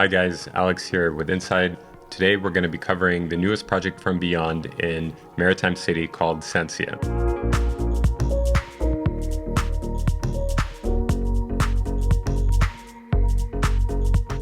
Hi guys, Alex here with Inside. Today we're going to be covering the newest project from Beyond in Maritime City called Sensia.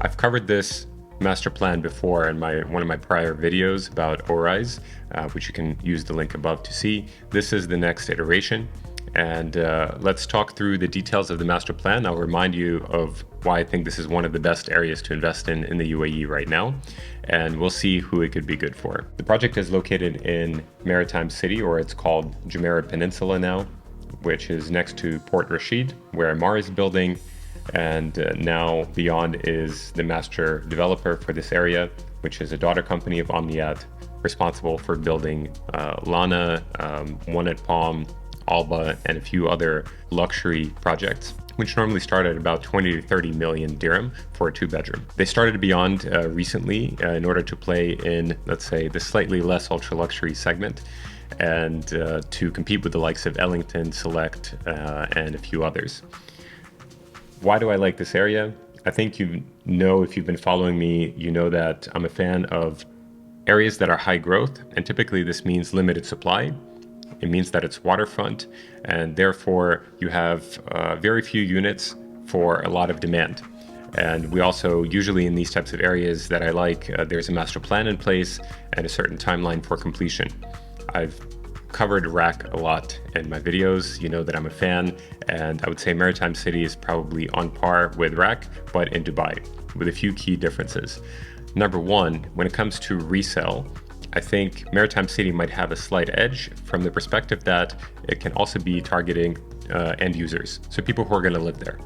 I've covered this master plan before in one of my prior videos about ORIs, which you can use the link above to see. This is the next iteration. And let's talk through the details of the master plan. I'll remind you of why I think this is one of the best areas to invest in the UAE right now. And we'll see who it could be good for. The project is located in Maritime City, or it's called Jumeirah Peninsula now, which is next to Port Rashid, where Emaar is building. And now Beyond is the master developer for this area, which is a daughter company of Omniyat, responsible for building Lana, One at Palm, Alba, and a few other luxury projects, which normally start at about 20 to 30 million dirham for a 2-bedroom. They started Beyond recently in order to play in, let's say, the slightly less ultra-luxury segment, and to compete with the likes of Ellington, Select, and a few others. Why do I like this area? I think if you've been following me, you know that I'm a fan of areas that are high growth, and typically this means limited supply. It means that it's waterfront, and therefore you have very few units for a lot of demand. And we also, usually in these types of areas that I like, there's a master plan in place and a certain timeline for completion. I've covered RAK a lot in my videos. You know that I'm a fan, and I would say Maritime City is probably on par with RAK, but in Dubai, with a few key differences. Number one, when it comes to resale, I think Maritime City might have a slight edge from the perspective that it can also be targeting end users, so people who are going to live there.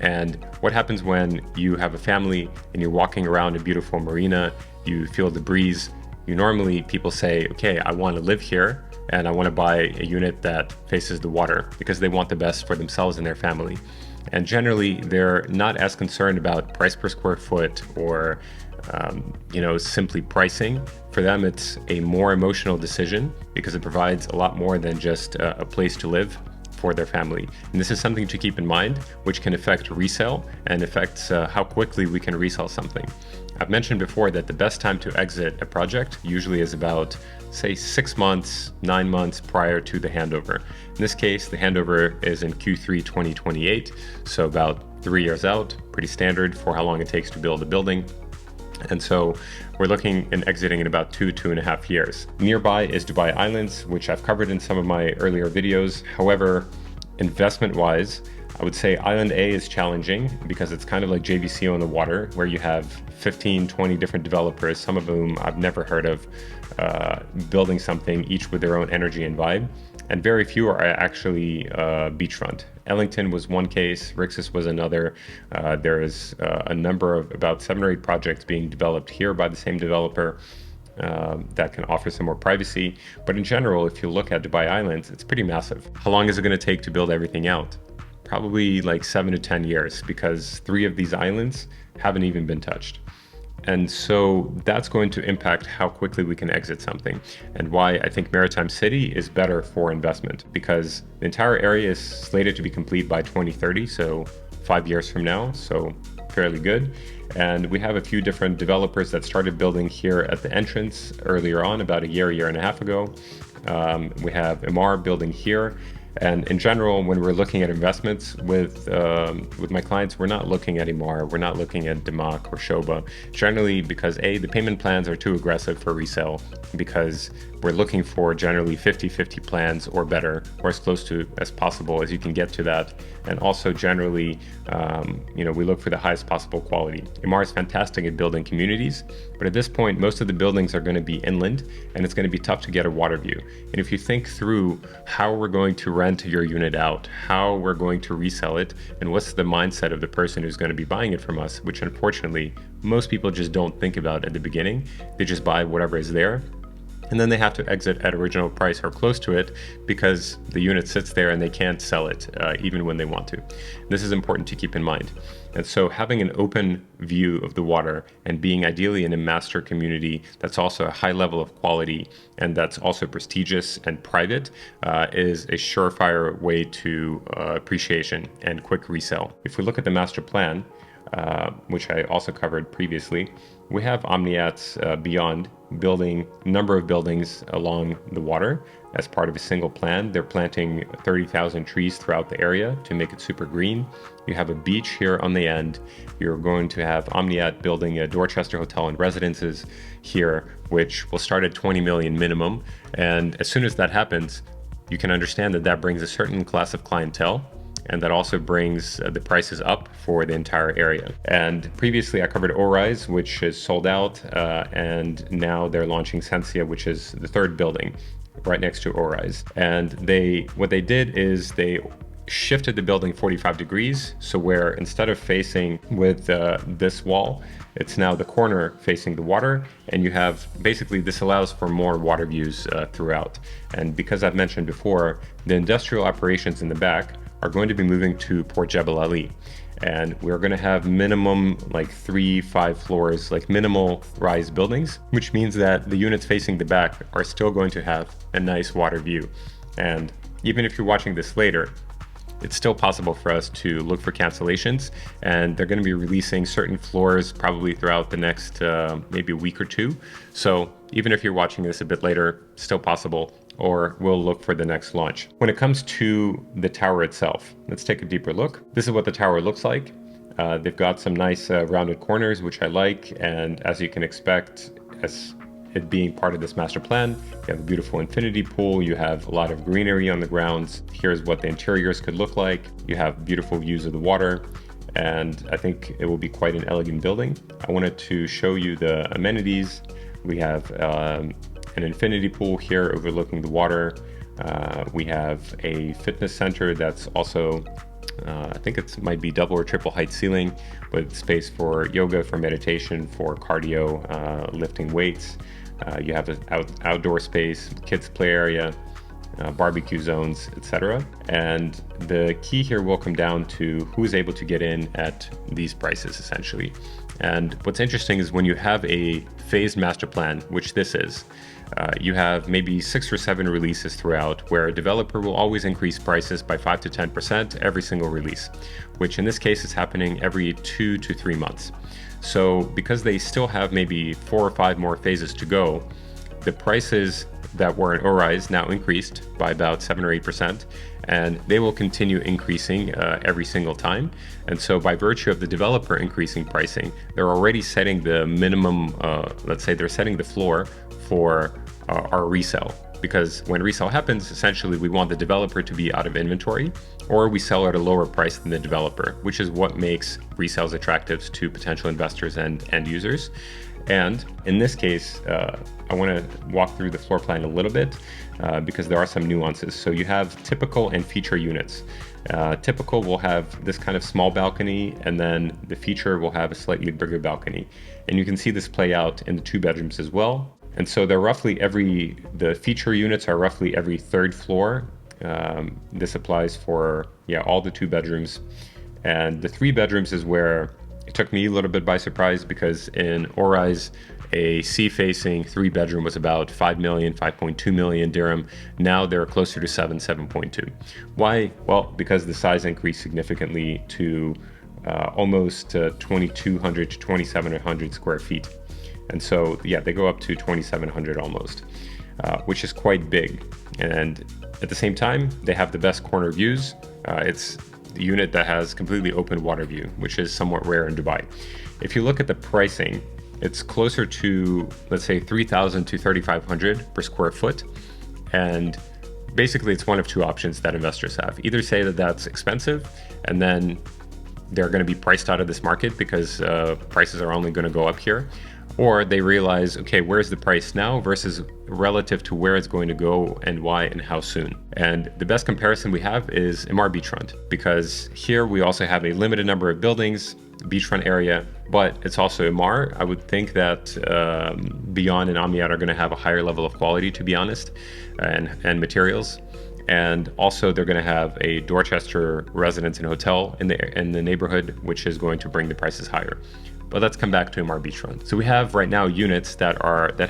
And what happens when you have a family and you're walking around a beautiful marina, you feel the breeze, people say, okay, I want to live here and I want to buy a unit that faces the water because they want the best for themselves and their family. And generally, they're not as concerned about price per square foot or simply pricing. For them, it's a more emotional decision because it provides a lot more than just a place to live for their family. And this is something to keep in mind, which can affect resale and affects how quickly we can resell something. I've mentioned before that the best time to exit a project usually is about, say, 6 months, 9 months prior to the handover. In this case, the handover is in Q3 2028, so about 3 years out, pretty standard for how long it takes to build a building. And so we're looking and exiting in about 2.5 years. Nearby is Dubai Islands, which I've covered in some of my earlier videos. However, investment-wise, I would say Island A is challenging because it's kind of like JVC on the water, where you have 15, 20 different developers, some of whom I've never heard of, building something, each with their own energy and vibe. And very few are actually beachfront. Ellington was one case, Rixus was another. There is a number of about 7 or 8 projects being developed here by the same developer that can offer some more privacy. But in general, if you look at Dubai Islands, it's pretty massive. How long is it going to take to build everything out? Probably like 7 to 10 years, because 3 of these islands haven't even been touched. And so that's going to impact how quickly we can exit something, and why I think Maritime City is better for investment, because the entire area is slated to be complete by 2030, so 5 years from now, so fairly good. And we have a few different developers that started building here at the entrance earlier on, about a year and a half ago. We have Emaar building here. And in general, when we're looking at investments with my clients, we're not looking at Emaar, we're not looking at Demak or Shoba, generally because A, the payment plans are too aggressive for resale, because we're looking for generally 50-50 plans or better, or as close to as possible as you can get to that. And also generally, we look for the highest possible quality. Emaar is fantastic at building communities, but at this point, most of the buildings are going to be inland, and it's going to be tough to get a water view. And if you think through how we're going to rent your unit out, how we're going to resell it, and what's the mindset of the person who's going to be buying it from us, which unfortunately, most people just don't think about at the beginning. They just buy whatever is there. And then they have to exit at original price or close to it because the unit sits there and they can't sell it even when they want to. This is important to keep in mind. And so having an open view of the water and being ideally in a master community that's also a high level of quality and that's also prestigious and private is a surefire way to appreciation and quick resale. If we look at the master plan, which I also covered previously. We have Omniyat's Beyond building a number of buildings along the water as part of a single plan. They're planting 30,000 trees throughout the area to make it super green. You have a beach here on the end. You're going to have Omniyat building a Dorchester Hotel and Residences here, which will start at 20 million minimum. And as soon as that happens, you can understand that that brings a certain class of clientele, and that also brings the prices up for the entire area. And previously I covered Orise, which is sold out, and now they're launching Sensia, which is the third building right next to Orise. And what they did is they shifted the building 45 degrees. So where instead of facing with this wall, it's now the corner facing the water, and you have basically, this allows for more water views throughout. And because I've mentioned before, the industrial operations in the back are going to be moving to Port Jebel Ali. And we're going to have minimum like 3-5 floors, like minimal rise buildings, which means that the units facing the back are still going to have a nice water view. And even if you're watching this later, it's still possible for us to look for cancellations, and they're going to be releasing certain floors probably throughout the next maybe a week or two. So even if you're watching this a bit later, still possible, or we'll look for the next launch. When it comes to the tower itself, let's take a deeper look. This is what the tower looks like. They've got some nice rounded corners, which I like, and as you can expect, as it being part of this master plan, you have a beautiful infinity pool, you have a lot of greenery on the grounds. Here's what the interiors could look like. You have beautiful views of the water, and I think it will be quite an elegant building. I wanted to show you the amenities. We have an infinity pool here overlooking the water. We have a fitness center that's also I think it might be double or triple height ceiling, with space for yoga, for meditation, for cardio, lifting weights. You have an outdoor space, kids play area, barbecue zones, etc. And the key here will come down to who's able to get in at these prices, essentially. And what's interesting is when you have a phased master plan, which this is, you have maybe 6 or 7 releases throughout, where a developer will always increase prices by 5 to 10% every single release, which in this case is happening every 2 to 3 months. So because they still have maybe 4 or 5 more phases to go, the prices that were in Orise now increased by about 7 or 8%, and they will continue increasing every single time. And so by virtue of the developer increasing pricing, they're already setting the minimum, let's say they're setting the floor for our resale. Because when resale happens, essentially we want the developer to be out of inventory, or we sell at a lower price than the developer, which is what makes resales attractive to potential investors and end users. And in this case, I want to walk through the floor plan a little bit because there are some nuances. So you have typical and feature units. Typical will have this kind of small balcony, and then the feature will have a slightly bigger balcony. And you can see this play out in the 2 bedrooms as well. And so they're roughly the feature units are roughly every 3rd floor. This applies for, all the 2 bedrooms. And the 3 bedrooms is where it took me a little bit by surprise, because in Orise, a sea-facing 3-bedroom was about 5 million, 5.2 million dirham. Now they're closer to 7.2. Why? Well, because the size increased significantly to almost 2,200 to 2,700 square feet. And so, they go up to 2,700 almost, which is quite big. And at the same time, they have the best corner views. It's the unit that has completely open water view, which is somewhat rare in Dubai. If you look at the pricing, it's closer to, let's say, 3,000 to 3,500 per square foot. And basically, it's one of 2 options that investors have. Either say that that's expensive, and then they're going to be priced out of this market because prices are only going to go up here. Or they realize, okay, where's the price now versus relative to where it's going to go and why and how soon. And the best comparison we have is Emaar Beachfront, because here we also have a limited number of buildings, beachfront area, but it's also Emaar. I would think that Beyond and Omniyat are going to have a higher level of quality, to be honest, and materials. And also they're going to have a Dorchester residence and hotel in the neighborhood, which is going to bring the prices higher. But let's come back to Emaar Beachfront. So we have right now units that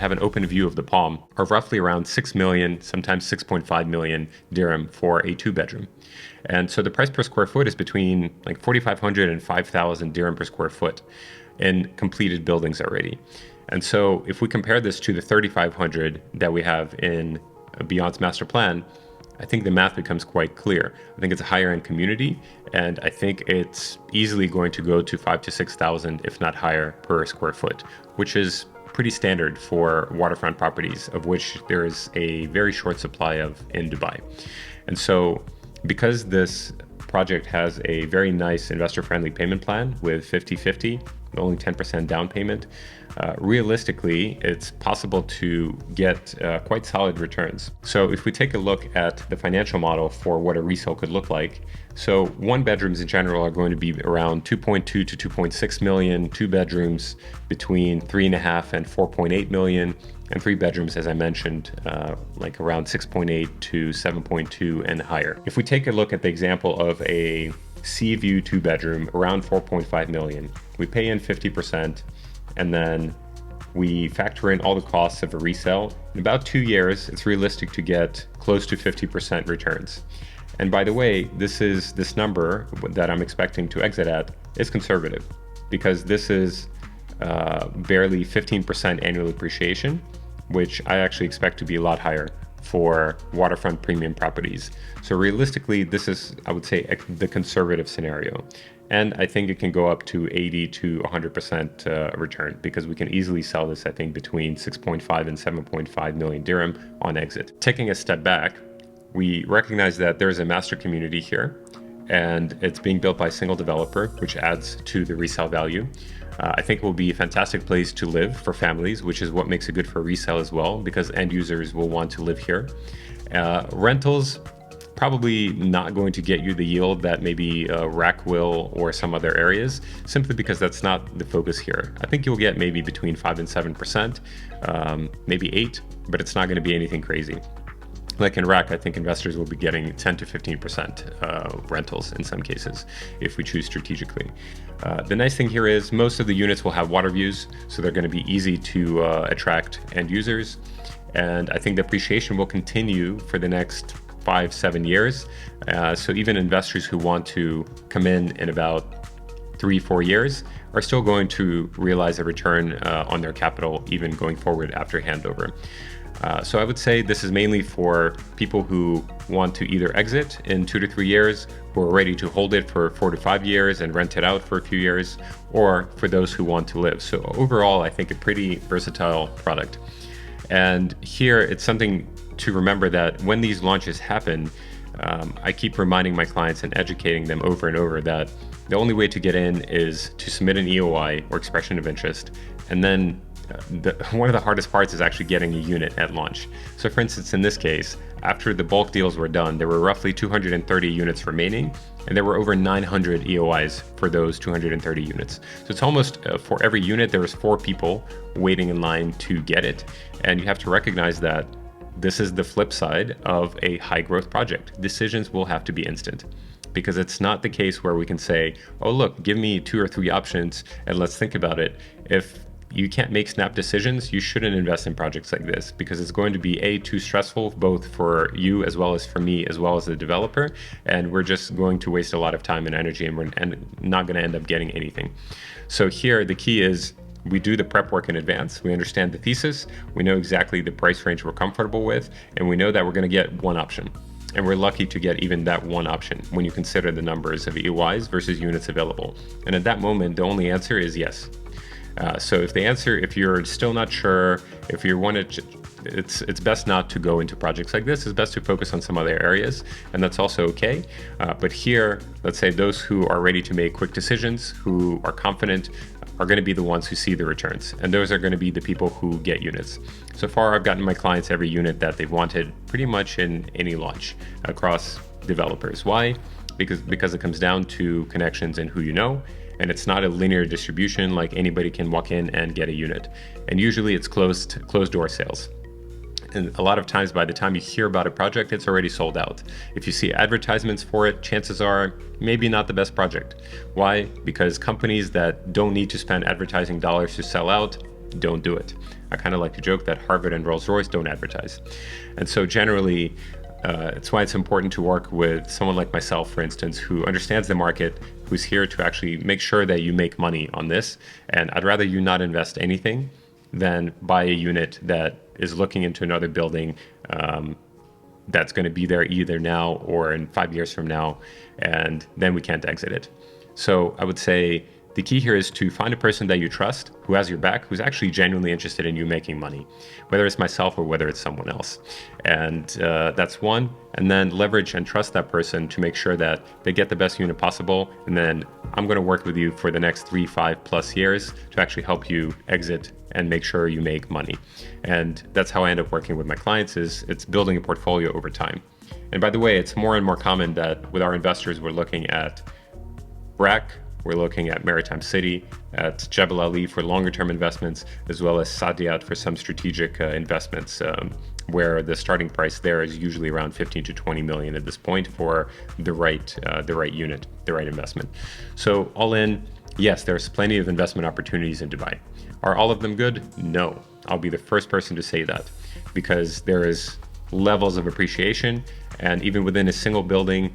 have an open view of the Palm are roughly around 6 million, sometimes 6.5 million dirham for a 2-bedroom. And so the price per square foot is between like 4,500 and 5,000 dirham per square foot in completed buildings already. And so if we compare this to the 3,500 that we have in Beyond's master plan, I think the math becomes quite clear. I think it's a higher end community, and I think it's easily going to go to 5,000 to 6,000, if not higher, per square foot, which is pretty standard for waterfront properties, of which there is a very short supply of in Dubai. And so because this project has a very nice investor-friendly payment plan with 50-50, only 10% down payment, realistically, it's possible to get quite solid returns. So if we take a look at the financial model for what a resale could look like, so 1-bedrooms in general are going to be around 2.2 to 2.6 million, 2-bedrooms between 3.5 and 4.8 million, and 3-bedrooms, as I mentioned, like around 6.8 to 7.2 and higher. If we take a look at the example of a sea view 2-bedroom, around 4.5 million, we pay in 50%, and then we factor in all the costs of a resale. In about 2 years, it's realistic to get close to 50% returns. And by the way, this number that I'm expecting to exit at is conservative, because this is barely 15% annual appreciation, which I actually expect to be a lot higher for waterfront premium properties. So realistically, this is, I would say, the conservative scenario. And I think it can go up to 80 to 100% return, because we can easily sell this, I think, between 6.5 and 7.5 million dirham on exit. Taking a step back, we recognize that there's a master community here, and it's being built by a single developer, which adds to the resale value. I think it will be a fantastic place to live for families, which is what makes it good for resale as well, because end users will want to live here. Rentals, probably not going to get you the yield that maybe RAC will or some other areas, simply because that's not the focus here. I think you'll get maybe between 5 and 7%, maybe 8, but it's not going to be anything crazy. Like in RAC, I think investors will be getting 10 to 15% rentals in some cases, if we choose strategically. The nice thing here is most of the units will have water views, so they're going to be easy to attract end users. And I think the appreciation will continue for the next 5-7 years. So even investors who want to come in about 3-4 years are still going to realize a return on their capital, even going forward after handover. So I would say this is mainly for people who want to either exit in 2 to 3 years, who are ready to hold it for 4 to 5 years and rent it out for a few years, or for those who want to live. So overall, I think a pretty versatile product. And here it's something to remember that when these launches happen, I keep reminding my clients and educating them over and over that the only way to get in is to submit an EOI or expression of interest, and then one of the hardest parts is actually getting a unit at launch. So for instance, in this case, after the bulk deals were done, there were roughly 230 units remaining, and there were over 900 EOIs for those 230 units. So it's almost for every unit, there was 4 people waiting in line to get it. And you have to recognize that this is the flip side of a high growth project. Decisions will have to be instant, because it's not the case where we can say, oh, look, give me 2 or 3 options and let's think about it. If you can't make snap decisions, you shouldn't invest in projects like this, because it's going to be too stressful, both for you as well as for me, as well as the developer. And we're just going to waste a lot of time and energy, and we're not going to end up getting anything. So here, the key is we do the prep work in advance. We understand the thesis. We know exactly the price range we're comfortable with, and we know that we're going to get one option. And we're lucky to get even that one option when you consider the numbers of EOIs versus units available. And at that moment, the only answer is yes. So if you're still not sure, if you want to, it's best not to go into projects like this. It's best to focus on some other areas, and that's also okay. But here, let's say those who are ready to make quick decisions, who are confident, are going to be the ones who see the returns. And those are going to be the people who get units. So far, I've gotten my clients every unit that they've wanted pretty much in any launch across developers. Why? Because it comes down to connections and who you know. And it's not a linear distribution, like anybody can walk in and get a unit. And usually it's closed door sales. And a lot of times by the time you hear about a project, it's already sold out. If you see advertisements for it, chances are maybe not the best project. Why? Because companies that don't need to spend advertising dollars to sell out don't do it. I kind of like to joke that Harvard and Rolls-Royce don't advertise. And so generally, it's why it's important to work with someone like myself, for instance, who understands the market, who's here to actually make sure that you make money on this. And I'd rather you not invest anything than buy a unit that is looking into another building that's going to be there either now or in 5 years from now, and then we can't exit it. So I would say the key here is to find a person that you trust, who has your back, who's actually genuinely interested in you making money, whether it's myself or whether it's someone else. And that's one. And then leverage and trust that person to make sure that they get the best unit possible. And then I'm going to work with you for the next 3, 5+ years to actually help you exit and make sure you make money. And that's how I end up working with my clients, is it's building a portfolio over time. And by the way, it's more and more common that with our investors, we're looking at BRAC, we're looking at Maritime City, at Jebel Ali for longer term investments, as well as Saadiyat for some strategic investments, where the starting price there is usually around 15 to 20 million at this point for the right unit, the right investment. So all in, yes, there's plenty of investment opportunities in Dubai. Are all of them good? No. I'll be the first person to say that, because there is levels of appreciation, and even within a single building,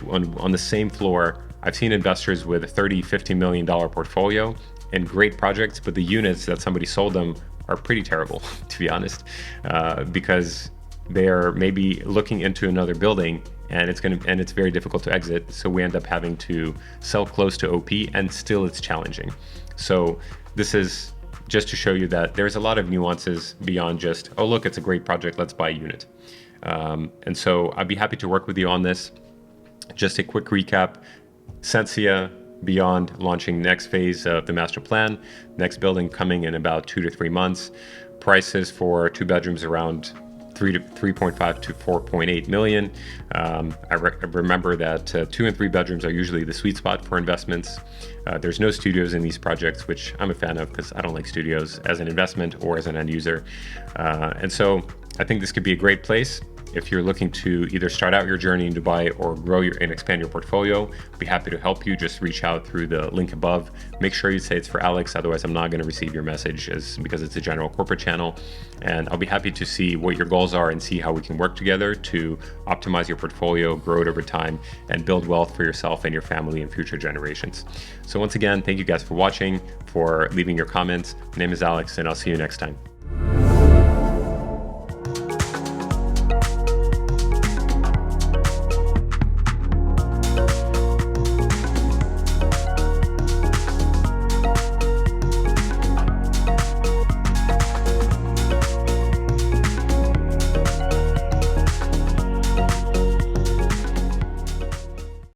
on the same floor, I've seen investors with a $30, $50 million portfolio and great projects, but the units that somebody sold them are pretty terrible, to be honest, because they're maybe looking into another building and it's very difficult to exit. So we end up having to sell close to OP, and still it's challenging. So this is just to show you that there's a lot of nuances beyond just, oh, look, it's a great project, let's buy a unit. And so I'd be happy to work with you on this. Just a quick recap. Sensia Beyond launching next phase of the master plan, next building coming in about 2 to 3 months. Prices for 2 bedrooms around 3.5 to 4.8 million. I remember that 2 and 3 bedrooms are usually the sweet spot for investments. There's no studios in these projects, which I'm a fan of because I don't like studios as an investment or as an end user. And so I think this could be a great place if you're looking to either start out your journey in Dubai or grow and expand your portfolio. I'd be happy to help you. Just reach out through the link above. Make sure you say it's for Alex, otherwise I'm not going to receive your message because it's a general corporate channel. And I'll be happy to see what your goals are and see how we can work together to optimize your portfolio, grow it over time, and build wealth for yourself and your family and future generations. So once again, thank you guys for watching, for leaving your comments. My name is Alex, and I'll see you next time.